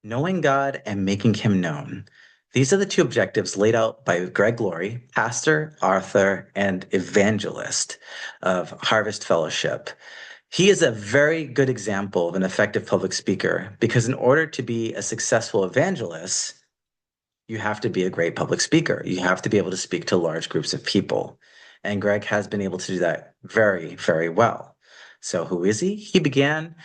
Knowing God and making him known. These are the two objectives laid out by Greg Laurie, pastor, author, and evangelist of Harvest Fellowship. He is a very good example of an effective public speaker because in order to be a successful evangelist, you have to be a great public speaker. You have to be able to speak to large groups of people. And Greg has been able to do that very, very well. So who is he? He began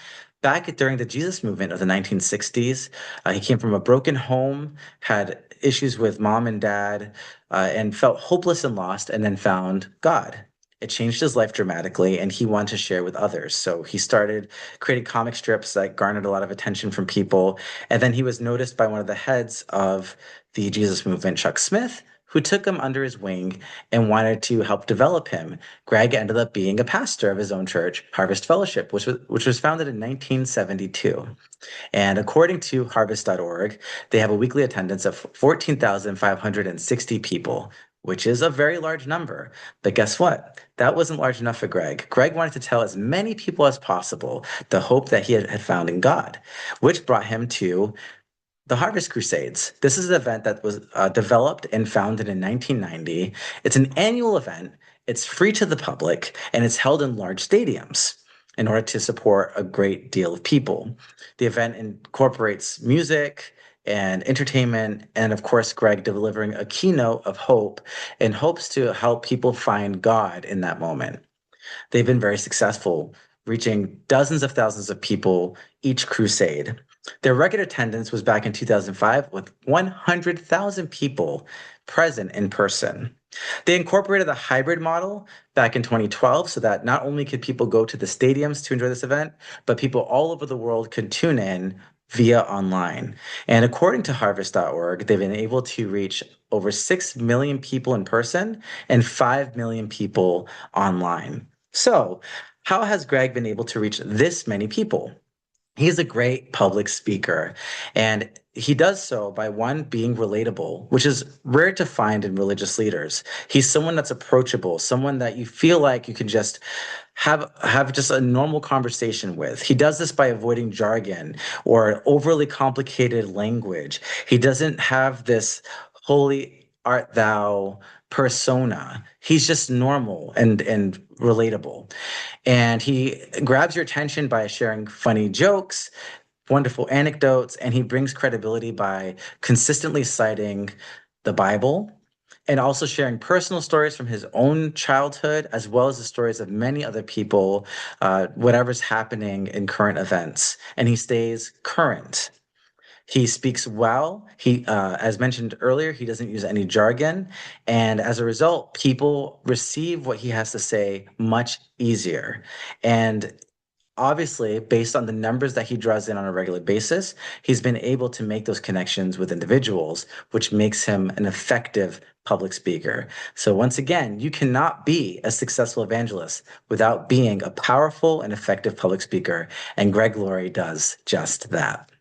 back during the Jesus movement of the 1960s. He came from a broken home, had issues with mom and dad, and felt hopeless and lost, and then found God. It changed his life dramatically, and he wanted to share with others. So he started creating comic strips that garnered a lot of attention from people. And then he was noticed by one of the heads of the Jesus movement, Chuck Smith, who took him under his wing and wanted to help develop him. Greg ended up being a pastor of his own church, Harvest Fellowship, which was founded in 1972. And according to harvest.org, they have a weekly attendance of 14,560 people, which is a very large number. But guess what? That wasn't large enough for Greg. Greg wanted to tell as many people as possible the hope that he had found in God, which brought him to the Harvest Crusades. This is an event that was developed and founded in 1990. It's an annual event. It's free to the public, and it's held in large stadiums in order to support a great deal of people. The event incorporates music and entertainment, and of course, Greg delivering a keynote of hope and hopes to help people find God in that moment. They've been very successful, reaching dozens of thousands of people each crusade. Their record attendance was back in 2005 with 100,000 people present in person. They incorporated a hybrid model back in 2012 so that not only could people go to the stadiums to enjoy this event, but people all over the world could tune in via online. And according to harvest.org, they've been able to reach over 6 million people in person and 5 million people online. So, how has Greg been able to reach this many people? He's a great public speaker, and he does so by one, being relatable, which is rare to find in religious leaders. He's someone that's approachable, someone that you feel like you can just have just a normal conversation with. He does this by avoiding jargon or overly complicated language. He doesn't have this holy art thou persona. He's just normal and relatable. And he grabs your attention by sharing funny jokes, wonderful anecdotes, and he brings credibility by consistently citing the Bible and also sharing personal stories from his own childhood, as well as the stories of many other people, whatever's happening in current events. And he stays current. He speaks well. As mentioned earlier, he doesn't use any jargon. And as a result, people receive what he has to say much easier. And obviously, based on the numbers that he draws in on a regular basis, he's been able to make those connections with individuals, which makes him an effective public speaker. So once again, you cannot be a successful evangelist without being a powerful and effective public speaker. And Greg Laurie does just that.